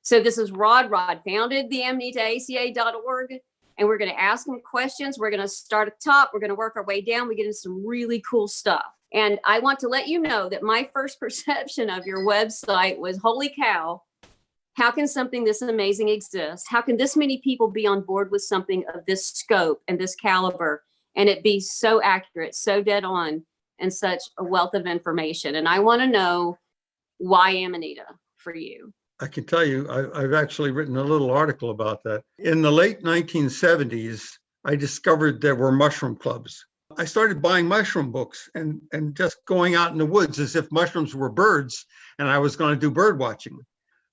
So this is Rod. Rod founded the AmanitaACA.org, and we're going to ask him questions. We're going to start at the top. We're going to work our way down. We get into some really cool stuff. And I want to let you know that my first perception of your website was, holy cow, how can something this amazing exist? How can this many people be on board with something of this scope and this caliber, and it be so accurate, so dead on, and such a wealth of information? And I want to know, why Amanita for you? I can tell you, I've actually written a little article about that. In the late 1970s, I discovered there were mushroom clubs. I started buying mushroom books and just going out in the woods as if mushrooms were birds, and I was going to do bird watching.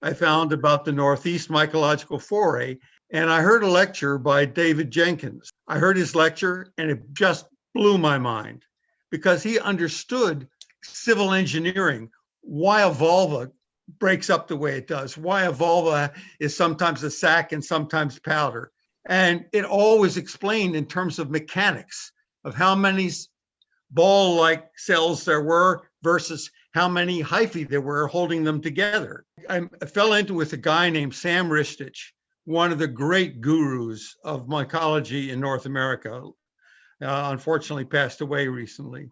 I found about the Northeast mycological foray, and I heard a lecture by David Jenkins. I heard his lecture, and it just blew my mind because he understood civil engineering, why a vulva breaks up the way it does, why a vulva is sometimes a sac and sometimes powder. And it always explained in terms of mechanics of how many ball-like cells there were versus how many hyphae there were holding them together. I fell into with a guy named Sam Ristich, one of the great gurus of mycology in North America, unfortunately passed away recently.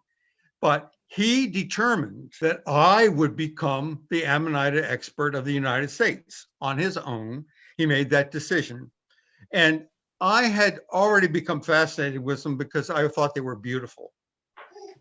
But he determined that I would become the Amanita expert of the United States. On his own, he made that decision. And I had already become fascinated with them because I thought they were beautiful.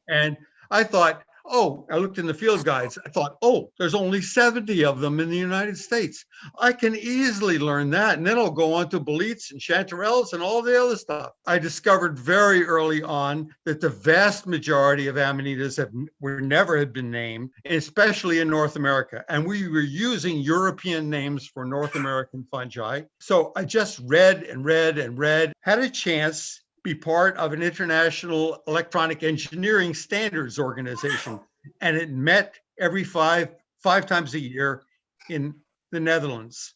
And I thought, I looked in the field guides. I thought, there's only 70 of them in the United States. I can easily learn that. And then I'll go on to boletes and chanterelles and all the other stuff. I discovered very early on that the vast majority of Amanitas never had been named, especially in North America. And we were using European names for North American fungi. So I just read and read and read, had a chance be part of an international electronic engineering standards organization. And it met every five times a year in the Netherlands.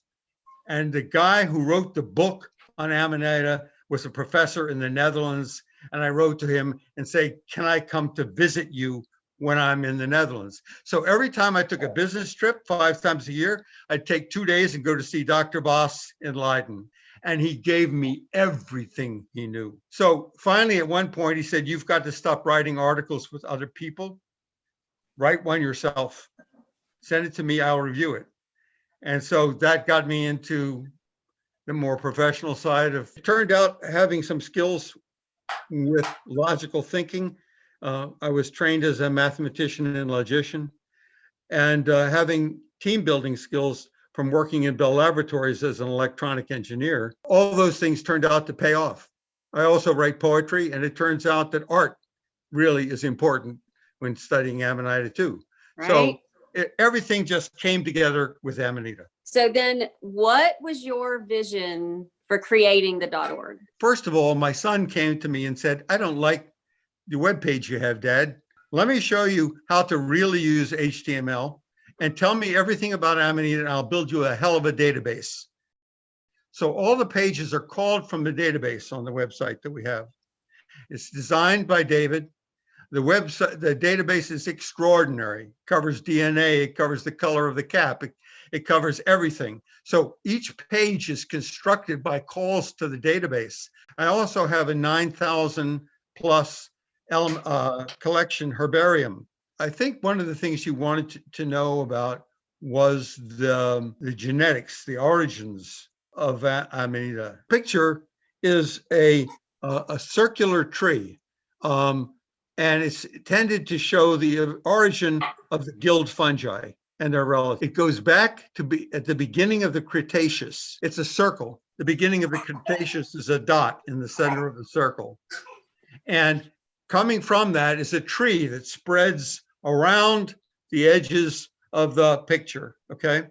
And the guy who wrote the book on Amanita was a professor in the Netherlands. And I wrote to him and say, can I come to visit you when I'm in the Netherlands? So every time I took a business trip 5 times a year, I'd take 2 days and go to see Dr. Bos in Leiden. And he gave me everything he knew. So finally, at one point, he said, you've got to stop writing articles with other people. Write one yourself. Send it to me, I'll review it. And so that got me into the more professional side of, it turned out having some skills with logical thinking. I was trained as a mathematician and logician, and having team building skills from working in Bell Laboratories as an electronic engineer. All those things turned out to pay off. I also write poetry, and it turns out that art really is important when studying Amanita too. Right. So everything just came together with Amanita. So then what was your vision for creating the .org? First of all, my son came to me and said, I don't like the webpage you have, Dad. Let me show you how to really use HTML. And tell me everything about Amanita, and I'll build you a hell of a database. So all the pages are called from the database on the website that we have. It's designed by David. The website, the database is extraordinary. It covers DNA, it covers the color of the cap, it covers everything. So each page is constructed by calls to the database. I also have a 9,000 plus collection herbarium. I think one of the things you wanted to know about was the genetics, the origins of Amanita. Picture is a circular tree, and it's tended to show the origin of the guild fungi and their relatives. It goes back to be at the beginning of the Cretaceous. It's a circle. The beginning of the Cretaceous is a dot in the center of the circle. And coming from that is a tree that spreads around the edges of the picture, okay?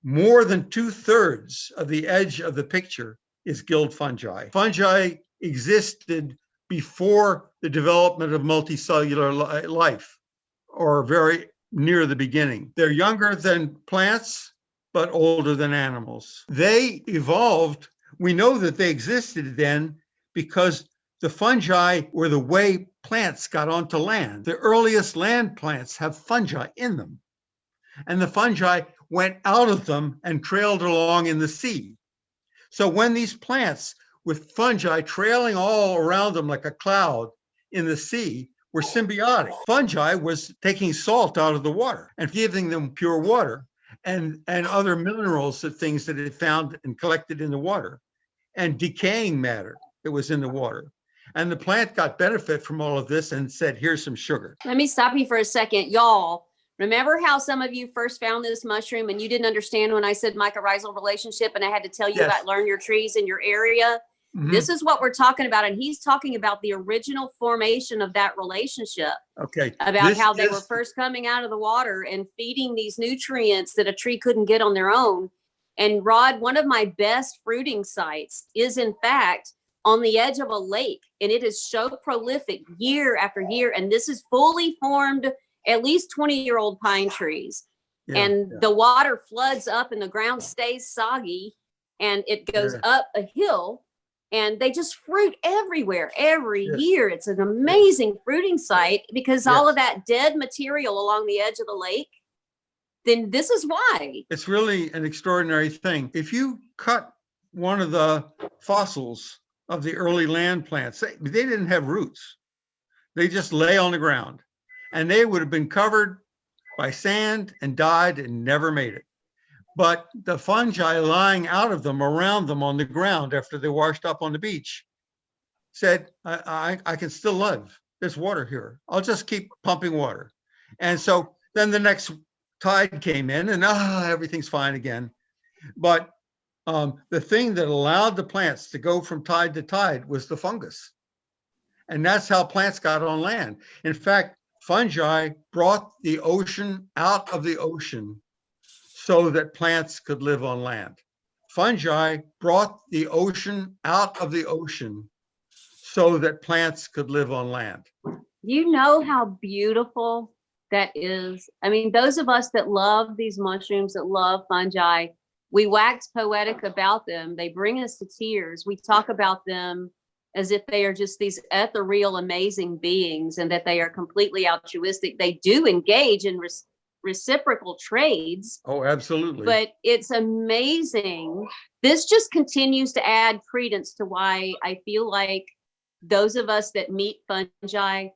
More than 2/3 of the edge of the picture is guild fungi. Fungi existed before the development of multicellular life, or very near the beginning. They're younger than plants, but older than animals. They evolved. We know that they existed then because the fungi were the way plants got onto land. The earliest land plants have fungi in them. And the fungi went out of them and trailed along in the sea. So when these plants with fungi trailing all around them like a cloud in the sea were symbiotic, fungi was taking salt out of the water and giving them pure water and other minerals, the things that it found and collected in the water, and decaying matter that was in the water. And the plant got benefit from all of this and said, here's some sugar. Let me stop you for a second. Y'all, remember how some of you first found this mushroom and you didn't understand when I said mycorrhizal relationship and I had to tell you Yes. about learn your trees in your area? Mhm. This is what we're talking about. And he's talking about the original formation of that relationship, Okay. about how they were first coming out of the water and feeding these nutrients that a tree couldn't get on their own. And Rod, one of my best fruiting sites is in fact on the edge of a lake, and it is so prolific year after year. And this is fully formed, at least 20-year-old pine trees. Yeah, and yeah. the water floods up and the ground stays soggy and it goes Yeah. up a hill, and they just fruit everywhere every Yes. year. It's an amazing fruiting site because all Yes. of that dead material along the edge of the lake, then this is why. It's really an extraordinary thing. If you cut one of the fossils of the early land plants, they didn't have roots. They just lay on the ground, and they would have been covered by sand and died and never made it. But the fungi lying out of them, around them on the ground after they washed up on the beach, said, I can still live. There's water here. I'll just keep pumping water. And so then the next tide came in and everything's fine again. But the thing that allowed the plants to go from tide to tide was the fungus. And that's how plants got on land. In fact, fungi brought the ocean out of the ocean so that plants could live on land. Fungi brought the ocean out of the ocean so that plants could live on land. You know how beautiful that is. I mean, those of us that love these mushrooms, that love fungi, we wax poetic about them. They bring us to tears. We talk about them as if they are just these ethereal, amazing beings and that they are completely altruistic. They do engage in reciprocal trades. Oh, absolutely. But it's amazing. This just continues to add credence to why I feel like those of us that meet fungi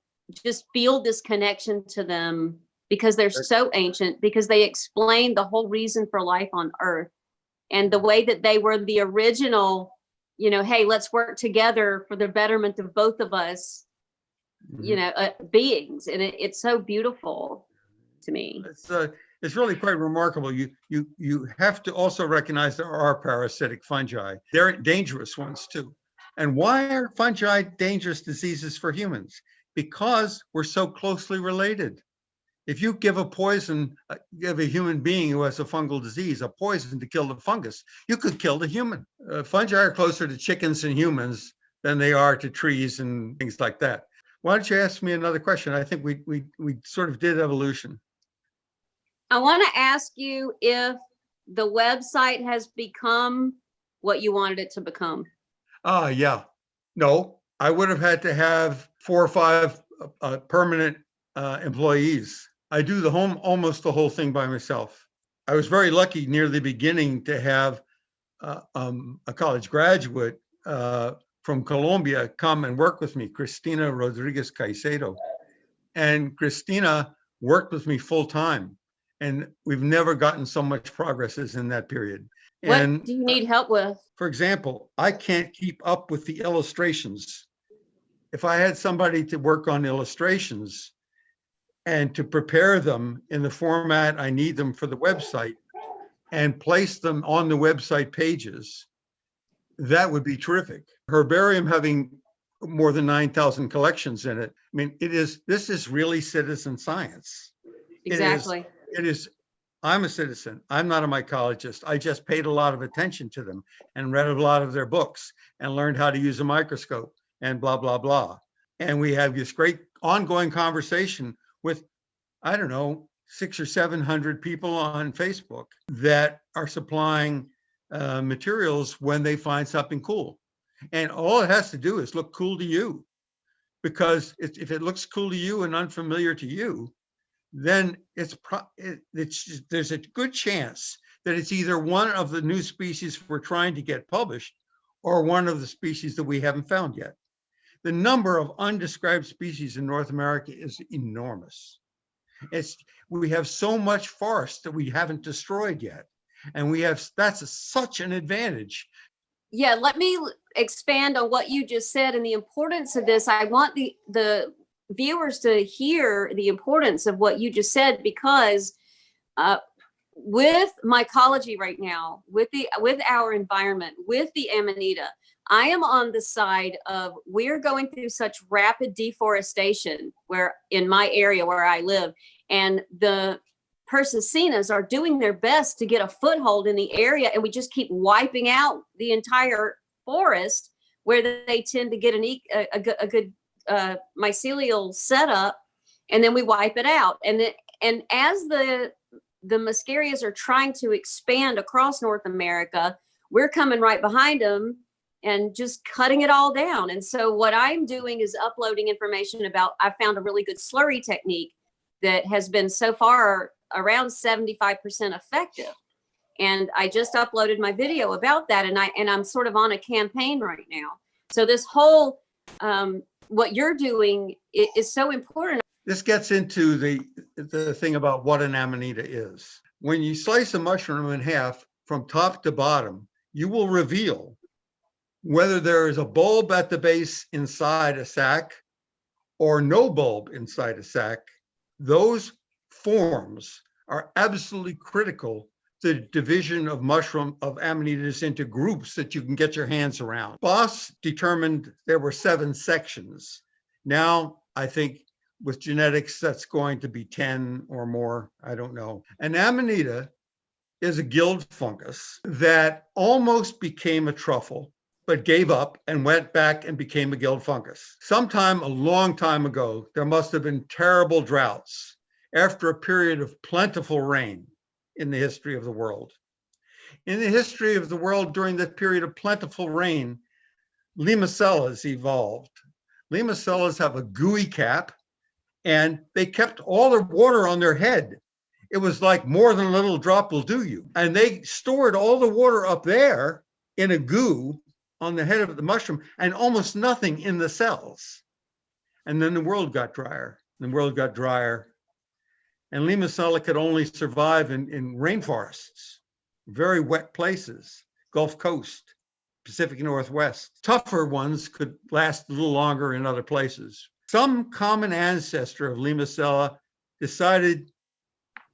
just feel this connection to them because they're so ancient, because they explain the whole reason for life on Earth and the way that they were the original, you know, hey, let's work together for the betterment of both of us, you know, beings. And it's so beautiful to me. It's really quite remarkable. You have to also recognize there are parasitic fungi. They're dangerous ones too. And why are fungi dangerous diseases for humans? Because we're so closely related. If you give a poison, give a human being who has a fungal disease a poison to kill the fungus, you could kill the human. Fungi are closer to chickens and humans than they are to trees and things like that. Why don't you ask me another question? I think we sort of did evolution. I want to ask you if the website has become what you wanted it to become. Yeah. No, I would have had to have 4 or 5 permanent employees. I do almost the whole thing by myself. I was very lucky near the beginning to have a college graduate from Colombia come and work with me, Cristina Rodriguez Caicedo. And Cristina worked with me full time. And we've never gotten so much progress as in that period. What do you need help with? For example, I can't keep up with the illustrations. If I had somebody to work on illustrations and to prepare them in the format I need them for the website and place them on the website pages, that would be terrific. Herbarium having more than 9,000 collections in it. I mean, this is really citizen science. Exactly. It is. I'm a citizen. I'm not a mycologist. I just paid a lot of attention to them and read a lot of their books and learned how to use a microscope and blah, blah, blah. And we have this great ongoing conversation with, I don't know, 600 or 700 people on Facebook that are supplying materials when they find something cool. And all it has to do is look cool to you, because if it looks cool to you and unfamiliar to you, then there's a good chance that it's either one of the new species we're trying to get published or one of the species that we haven't found yet. The number of undescribed species in North America is enormous. We have so much forest that we haven't destroyed yet. And that's such an advantage. Yeah, let me expand on what you just said and the importance of this. I want the viewers to hear the importance of what you just said, because with mycology right now, with our environment, with the Amanita, I am on the side of, we're going through such rapid deforestation where in my area where I live, and the Persicinas are doing their best to get a foothold in the area, and we just keep wiping out the entire forest where they tend to get a good mycelial setup, and then we wipe it out. And as the Muscarias are trying to expand across North America, we're coming right behind them and just cutting it all down. And so what I'm doing is uploading information about, I found a really good slurry technique that has been so far around 75% effective. And I just uploaded my video about that. And I'm sort of on a campaign right now. So this whole, what you're doing is so important. This gets into the thing about what an Amanita is. When you slice a mushroom in half from top to bottom, you will reveal whether there is a bulb at the base inside a sac or no bulb inside a sac. Those forms are absolutely critical to the division of Amanitas into groups that you can get your hands around. Boss determined there were 7 sections. Now, I think with genetics, that's going to be 10 or more. I don't know. An Amanita is a gill fungus that almost became a truffle, but gave up and went back and became a gill fungus. Sometime a long time ago, there must have been terrible droughts after a period of plentiful rain in the history of the world. In the history of the world during that period of plentiful rain, limacellas evolved. Limacellas have a gooey cap, and they kept all their water on their head. It was like more than a little drop will do you. And they stored all the water up there in a goo on the head of the mushroom and almost nothing in the cells. And then the world got drier. The world got drier. And Limacella could only survive in rainforests, very wet places, Gulf Coast, Pacific Northwest. Tougher ones could last a little longer in other places. Some common ancestor of Limacella decided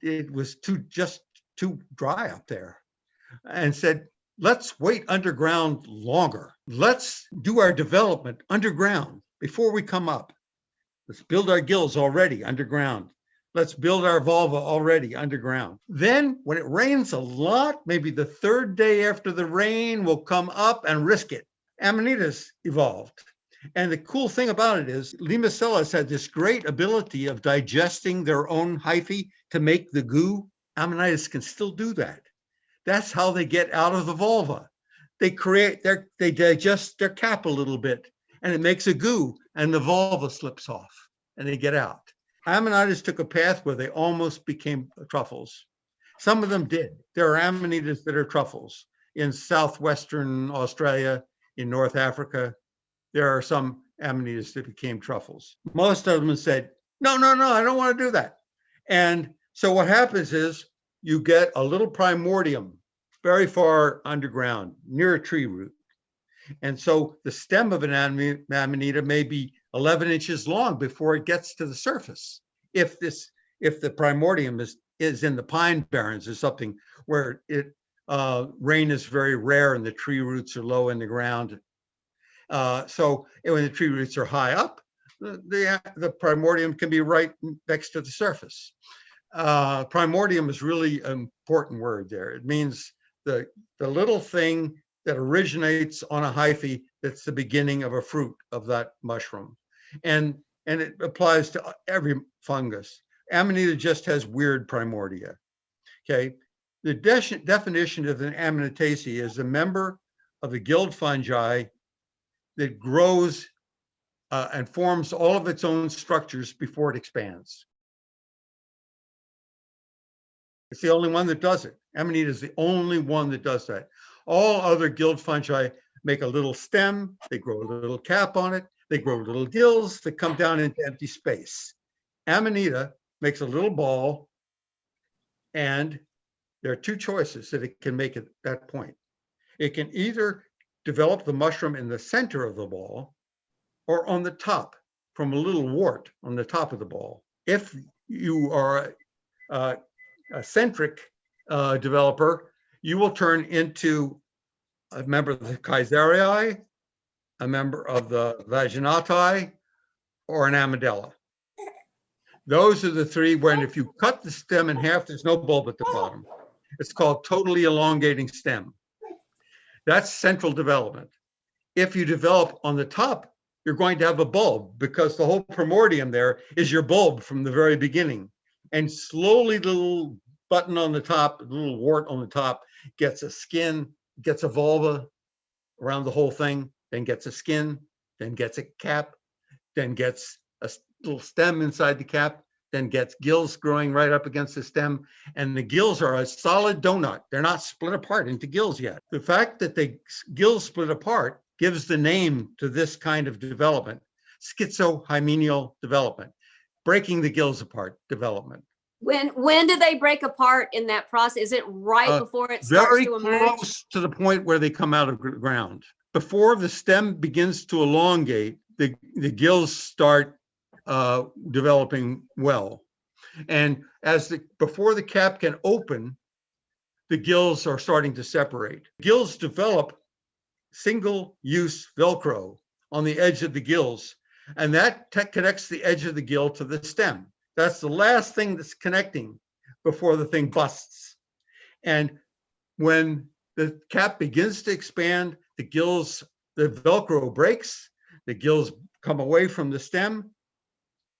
it was just too dry up there and said, let's wait underground longer. Let's do our development underground before we come up. Let's build our gills already underground. Let's build our vulva already underground. Then when it rains a lot, maybe the 3rd day after the rain, we'll come up and risk it. Amanitas evolved. And the cool thing about it is Limacellas had this great ability of digesting their own hyphae to make the goo. Amanitas can still do that. That's how they get out of the vulva. They digest their cap a little bit, and it makes a goo, and the vulva slips off, and they get out. Amanitas took a path where they almost became truffles. Some of them did. There are Amanitas that are truffles in southwestern Australia, in North Africa. There are some Amanitas that became truffles. Most of them said, no, I don't want to do that. And so what happens is you get a little primordium very far underground, near a tree root. And so the stem of an Amanita may be 11 inches long before it gets to the surface. If the primordium is in the pine barrens or something where rain is very rare and the tree roots are low in the ground. So when the tree roots are high up, the primordium can be right next to the surface. Primordium is really an important word there. It means the little thing that originates on a hyphae that's the beginning of a fruit of that mushroom. And it applies to every fungus. Amanita just has weird primordia. Okay. The definition of an Amanitaceae is a member of the guild fungi that grows and forms all of its own structures before it expands. It's the only one that does it. Amanita is the only one that does that. All other guild fungi make a little stem, they grow a little cap on it, they grow little gills that come down into empty space. Amanita makes a little ball, and there are two choices that it can make at that point. It can either develop the mushroom in the center of the ball or on the top from a little wart on the top of the ball. If you are a centric developer, you will turn into a member of the Caesarii, a member of the Vaginati, or an Amidella. Those are the three when if you cut the stem in half, there's no bulb at the bottom. It's called totally elongating stem. That's central development. If you develop on the top, you're going to have a bulb because the whole primordium there is your bulb from the very beginning. And slowly the little button on the top, the little wart on the top gets a skin, gets a vulva around the whole thing, then gets a skin, then gets a cap, then gets a little stem inside the cap, then gets gills growing right up against the stem. And the gills are a solid donut. They're not split apart into gills yet. The fact that the gills split apart gives the name to this kind of development, schizohymeneal development, breaking the gills apart development. When do they break apart in that process? Is it right before it starts Very to emerge? close to the point where they come out of the ground. Before the stem begins to elongate, the gills start developing well. And before the cap can open, the gills are starting to separate. Gills develop single-use Velcro on the edge of the gills, and that connects the edge of the gill to the stem. That's the last thing that's connecting before the thing busts. And when the cap begins to expand, the Velcro breaks, the gills come away from the stem,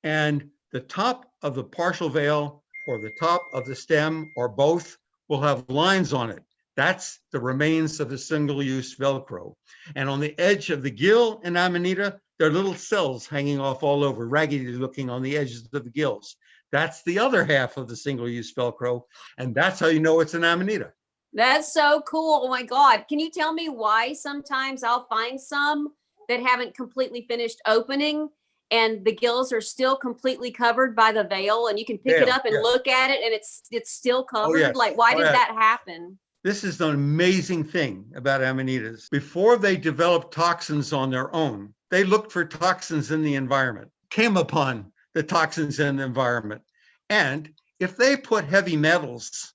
and the top of the partial veil or the top of the stem or both will have lines on it. That's the remains of the single-use Velcro. And on the edge of the gill in Amanita, there are little cells hanging off all over, raggedy looking on the edges of the gills. That's the other half of the single-use Velcro, and that's how you know it's an Amanita. That's so cool. Oh my God. Can you tell me why sometimes I'll find some that haven't completely finished opening and the gills are still completely covered by the veil and you can pick it up and look at it and it's still covered? Yes. Like, why did that happen? This is an amazing thing about Amanitas. Before they developed toxins on their own, they looked for toxins in the environment, came upon the toxins in the environment. And if they put heavy metals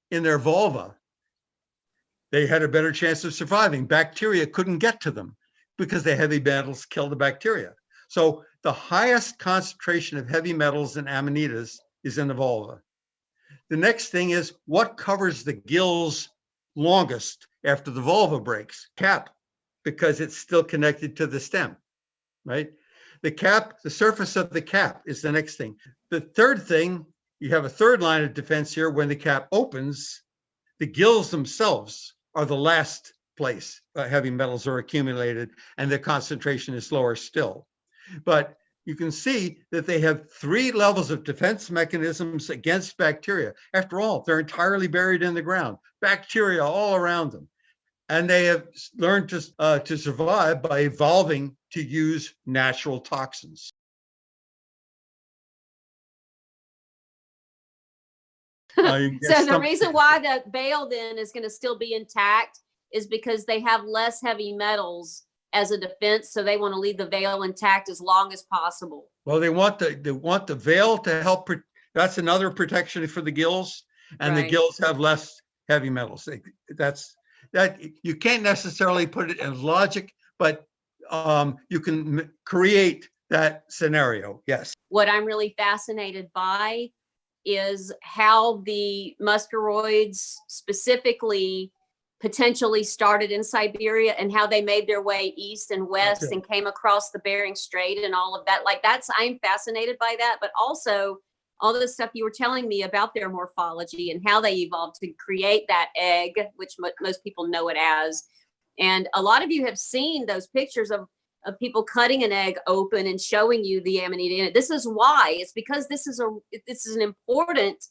in their vulva, they had a better chance of surviving. Bacteria couldn't get to them because the heavy metals kill the bacteria. So the highest concentration of heavy metals in Amanitas is in the vulva. The next thing is what covers the gills longest after the vulva breaks? Cap, because it's still connected to the stem, right? The cap, the surface of the cap is the next thing. The third thing, you have a third line of defense here. When the cap opens, the gills themselves are the last place heavy metals are accumulated and the concentration is lower still. But you can see that they have three levels of defense mechanisms against bacteria. After all, they're entirely buried in the ground, bacteria all around them. And they have learned to survive by evolving to use natural toxins. So the reason why the veil then is going to still be intact is because they have less heavy metals as a defense, so they want to leave the veil intact as long as possible. Well, they want the veil to help. That's another protection for the gills, and the gills have less heavy metals. That you can't necessarily put it in logic, but you can create that scenario. Yes. What I'm really fascinated by is how the muscaroids specifically potentially started in Siberia and how they made their way east and west and came across the Bering Strait and all of that. Like I'm fascinated by that, but also all the stuff you were telling me about their morphology and how they evolved to create that egg, which most people know it as. And a lot of you have seen those pictures of people cutting an egg open and showing you the Amanita in it. This is why. It's because this is an important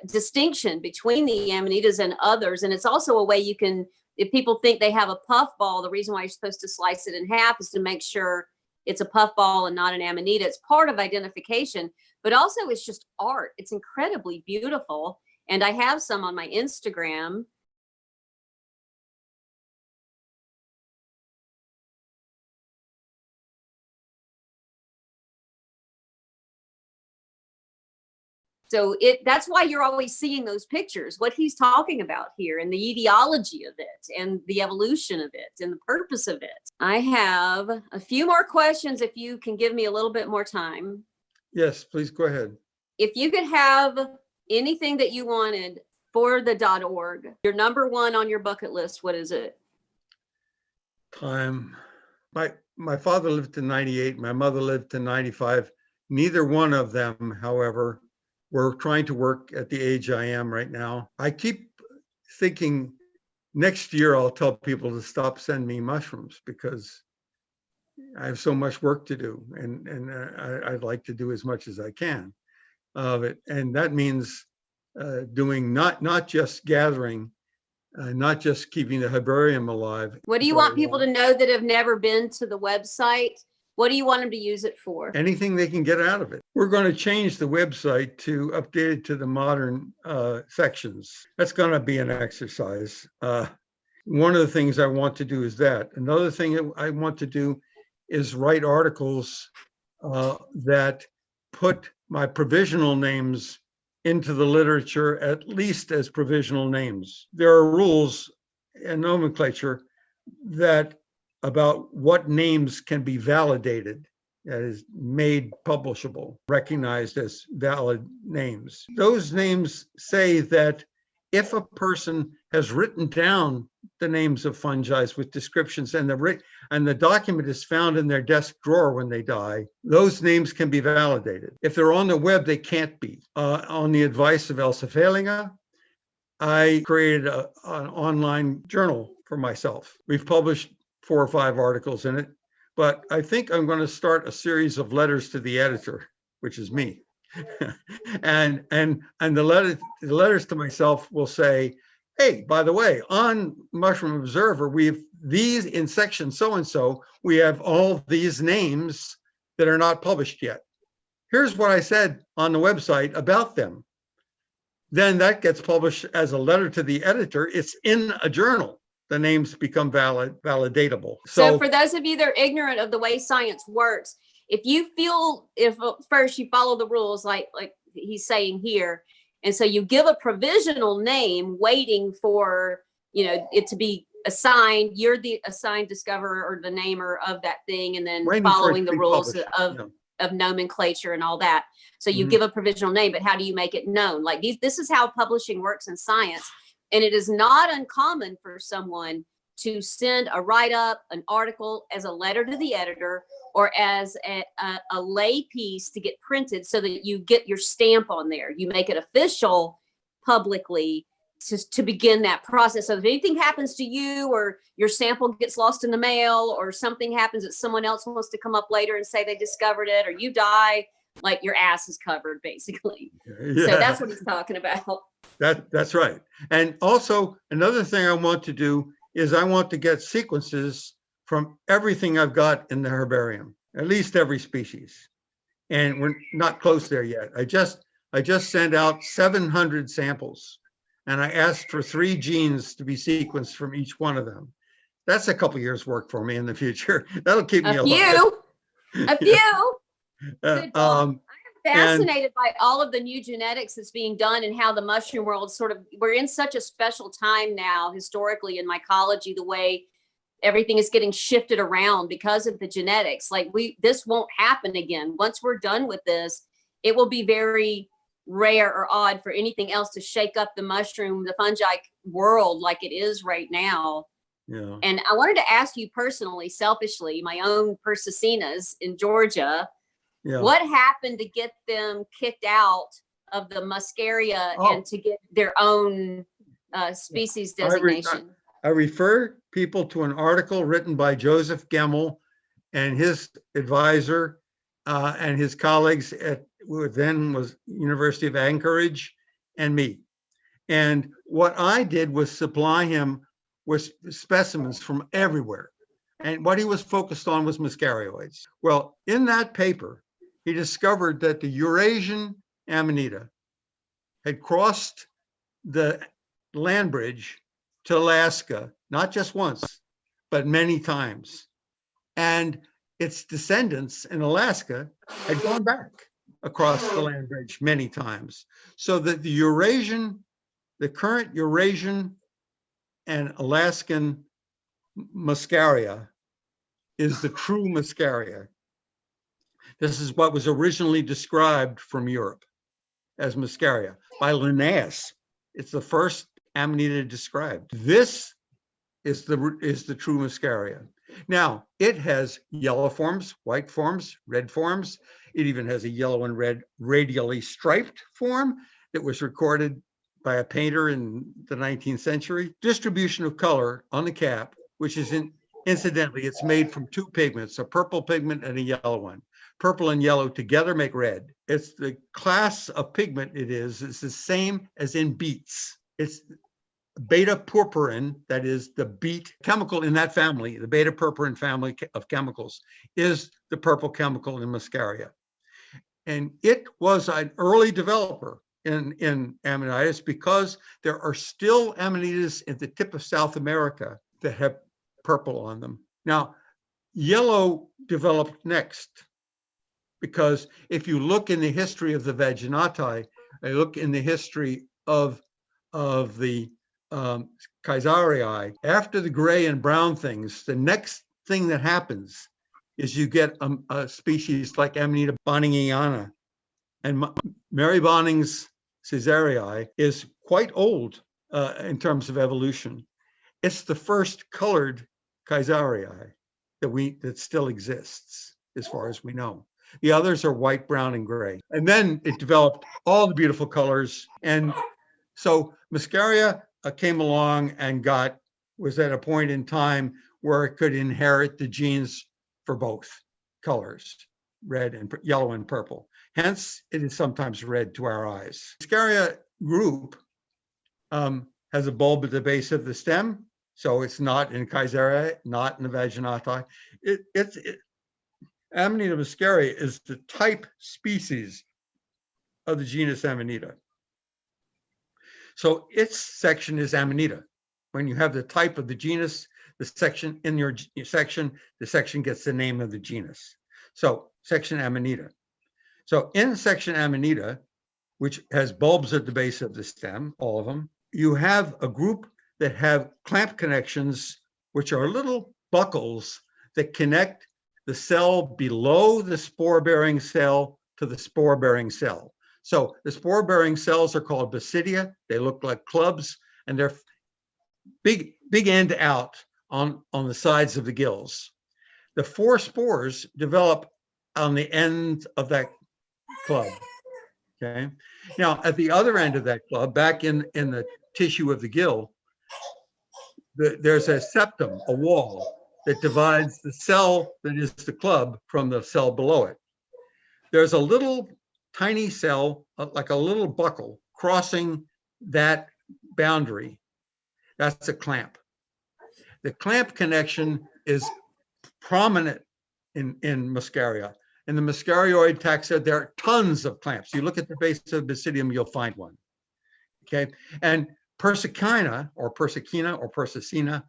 distinction between the Amanitas and others. And it's also a way you can, if people think they have a puffball, the reason why you're supposed to slice it in half is to make sure it's a puffball and not an Amanita. It's part of identification, but also it's just art. It's incredibly beautiful. And I have some on my Instagram. So that's why you're always seeing those pictures, what he's talking about here, and the etiology of it, and the evolution of it, and the purpose of it. I have a few more questions if you can give me a little bit more time. Yes, please go ahead. If you could have anything that you wanted for the .org, your number one on your bucket list, what is it? Time. My father lived to 98. My mother lived to 95. Neither one of them, however, were trying to work at the age I am right now. I keep thinking next year I'll tell people to stop sending me mushrooms because I have so much work to do, and I'd like to do as much as I can of it. And that means doing not just gathering, not just keeping the herbarium alive. What do you want people to know that have never been to the website? What do you want them to use it for? Anything they can get out of it. We're going to change the website to update it to the modern sections. That's going to be an exercise. One of the things I want to do is that. Another thing that I want to do is write articles that put my provisional names into the literature, at least as provisional names. There are rules in nomenclature that about what names can be validated, that is made publishable, recognized as valid names. Those names say that if a person has written down the names of fungi with descriptions and the document is found in their desk drawer when they die, those names can be validated. If they're on the web, they can't be. On the advice of Elsa Fehlinger, I created an online journal for myself. We've published 4 or 5 articles in it, but I think I'm going to start a series of letters to the editor, which is me. and the letters to myself will say, hey, by the way, on Mushroom Observer, we've these in section so-and-so, we have all these names that are not published yet. Here's what I said on the website about them. Then that gets published as a letter to the editor. It's in a journal. The names become validatable. So for those of you that are ignorant of the way science works, if first you follow the rules like he's saying here, and so you give a provisional name waiting for it to be assigned, you're the assigned discoverer or the namer of that thing, and then following the rules of nomenclature and all that. So you give a provisional name, but how do you make it known? Like this is how publishing works in science. And it is not uncommon for someone to send a write-up, an article as a letter to the editor or as a lay piece to get printed so that you get your stamp on there. You make it official publicly to begin that process. So if anything happens to you or your sample gets lost in the mail or something happens that someone else wants to come up later and say they discovered it, or you die, like your ass is covered basically. Yeah. So that's what he's talking about. That's right. And also another thing I want to do is I want to get sequences from everything I've got in the herbarium, at least every species. And we're not close there yet. I just sent out 700 samples and I asked for 3 genes to be sequenced from each one of them. That's a couple years work for me in the future. That'll keep me alive. A few. I'm fascinated by all of the new genetics that's being done and how the mushroom world we're in such a special time now historically in mycology, the way everything is getting shifted around because of the genetics. Like this won't happen again. Once we're done with this, it will be very rare or odd for anything else to shake up the mushroom, the fungi world like it is right now. Yeah. And I wanted to ask you personally, selfishly, my own Persicenas in Georgia, what happened to get them kicked out of the Muscaria and to get their own species designation? I refer people to an article written by Joseph Gemmell and his advisor and his colleagues at what then was University of Anchorage and me. And what I did was supply him with specimens from everywhere. And what he was focused on was muscarioids. Well, in that paper, he discovered that the Eurasian Amanita had crossed the land bridge to Alaska, not just once, but many times. And its descendants in Alaska had gone back across the land bridge many times. So that the current Eurasian and Alaskan Muscaria is the true Muscaria. This is what was originally described from Europe as Muscaria by Linnaeus. It's the first Amanita described. This is the true Muscaria. Now, it has yellow forms, white forms, red forms. It even has a yellow and red radially striped form that was recorded by a painter in the 19th century. Distribution of color on the cap, which is incidentally, it's made from two pigments, a purple pigment and a yellow one. Purple and yellow together make red. It's the class of pigment it's the same as in beets. It's beta purpurin, that is the beet chemical in that family, the beta purpurin family of chemicals, is the purple chemical in Muscaria. And it was an early developer in Amanitas because there are still Amanitas at the tip of South America that have purple on them. Now, yellow developed next because if you look in the history of the Vaginatae, I look in the history of the Caesarii, after the gray and brown things, the next thing that happens is you get a species like Amanita bonningiana. And Mary Bonning's Caesarii is quite old in terms of evolution. It's the first colored Caesarii that still exists, as far as we know. The others are white, brown, and gray. And then it developed all the beautiful colors. And so Muscaria came along and was at a point in time where it could inherit the genes for both colors, red and yellow and purple. Hence, it is sometimes red to our eyes. Muscaria group has a bulb at the base of the stem, so it's not in Caesaria, not in the Vaginatae. Amanita muscaria is the type species of the genus Amanita. So its section is Amanita. When you have the type of the genus, the section in your section, the section gets the name of the genus. So section Amanita. So in section Amanita, which has bulbs at the base of the stem, all of them, you have a group that have clamp connections, which are little buckles that connect the cell below the spore-bearing cell to the spore-bearing cell. So the spore-bearing cells are called basidia. They look like clubs, and they're big end out on the sides of the gills. The four spores develop on the end of that club. Okay. Now, at the other end of that club, back in the tissue of the gill, there's a septum, a wall that divides the cell that is the club from the cell below it. There's a little tiny cell, like a little buckle, crossing that boundary. That's a clamp. The clamp connection is prominent in Muscaria. In the Muscarioid taxa, there are tons of clamps. You look at the base of Basidium, you'll find one. Okay, and Persicina or Persicina,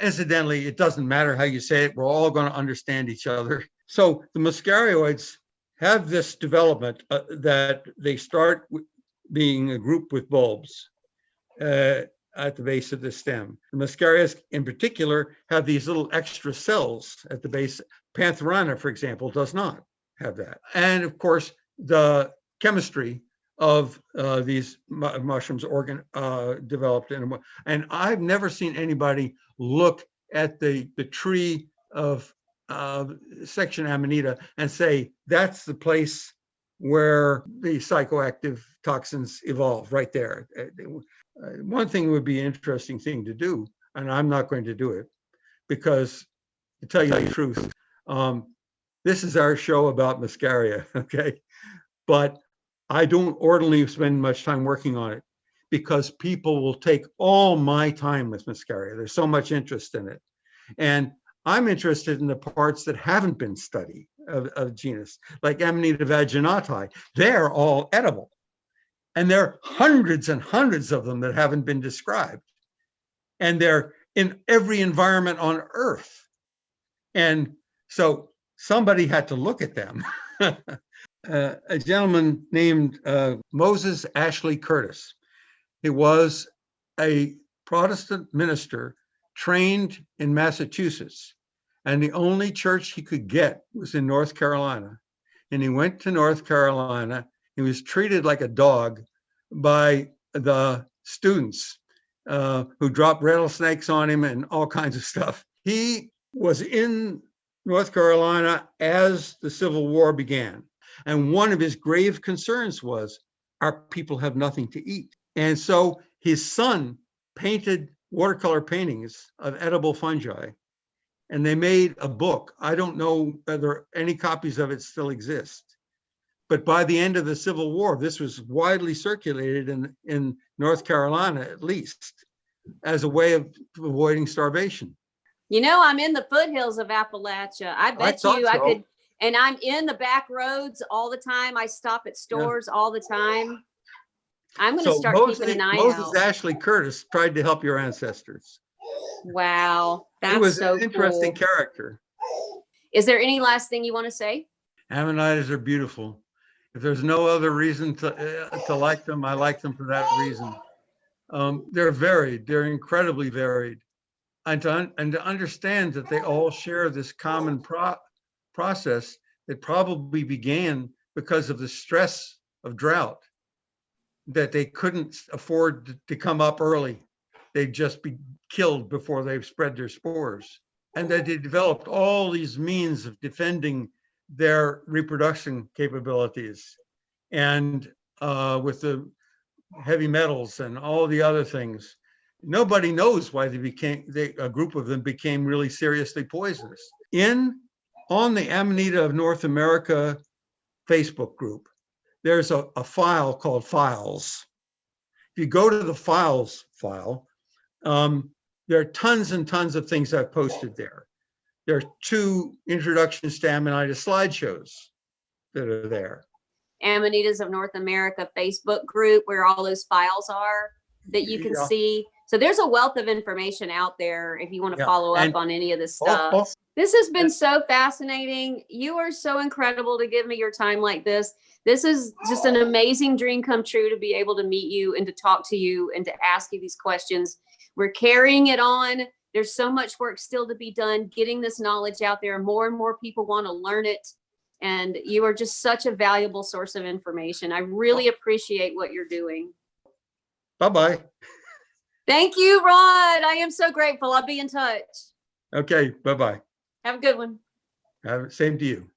incidentally, it doesn't matter how you say it. We're all going to understand each other. So the Muscarioids have this development that they start being a group with bulbs at the base of the stem. The Muscarias in particular have these little extra cells at the base. Pantherana, for example, does not have that. And of course, the chemistry of these mushrooms developed and I've never seen anybody look at the tree of section Amanita and say that's the place where the psychoactive toxins evolve, right there. One thing would be an interesting thing to do, and I'm not going to do it because, to tell you the truth, this is our show about Muscaria, okay? But I don't ordinarily spend much time working on it because people will take all my time with Muscaria. There's so much interest in it. And I'm interested in the parts that haven't been studied of genus, like Amanita vaginati. They're all edible. And there are hundreds and hundreds of them that haven't been described. And they're in every environment on Earth. And so somebody had to look at them. A gentleman named Moses Ashley Curtis. He was a Protestant minister trained in Massachusetts, and the only church he could get was in North Carolina. And he went to North Carolina. He was treated like a dog by the students who dropped rattlesnakes on him and all kinds of stuff. He was in North Carolina as the Civil War began. And one of his grave concerns was, our people have nothing to eat. And so his son painted watercolor paintings of edible fungi, and they made a book. I don't know whether any copies of it still exist. But by the end of the Civil War, this was widely circulated in North Carolina, at least, as a way of avoiding starvation. You know, I'm in the foothills of Appalachia. I bet you I could, and I'm in the back roads all the time. I stop at stores all the time. I'm going to start keeping an eye out. Moses Ashley Curtis tried to help your ancestors. Wow, that's he was so an interesting cool. character. Is there any last thing you want to say? Amanitas are beautiful. If there's no other reason to like them, I like them for that reason. They're varied. They're incredibly varied. And to understand that they all share this common process that probably began because of the stress of drought, that they couldn't afford to come up early. They'd just be killed before they've spread their spores. And that they developed all these means of defending their reproduction capabilities. And with the heavy metals and all the other things, nobody knows why a group of them became really seriously poisonous. On the Amanita of North America Facebook group, there's a file called Files. If you go to the Files file, there are tons and tons of things I've posted there. There are 2 introductions to Amanita slideshows that are there. Amanitas of North America Facebook group, where all those files are that you can see. So there's a wealth of information out there if you want to follow up on any of this stuff. This has been so fascinating. You are so incredible to give me your time like this. This is just an amazing dream come true to be able to meet you and to talk to you and to ask you these questions. We're carrying it on. There's so much work still to be done, getting this knowledge out there. More and more people want to learn it. And you are just such a valuable source of information. I really appreciate what you're doing. Bye-bye. Thank you, Rod. I am so grateful. I'll be in touch. Okay, bye-bye. Have a good one. Same to you.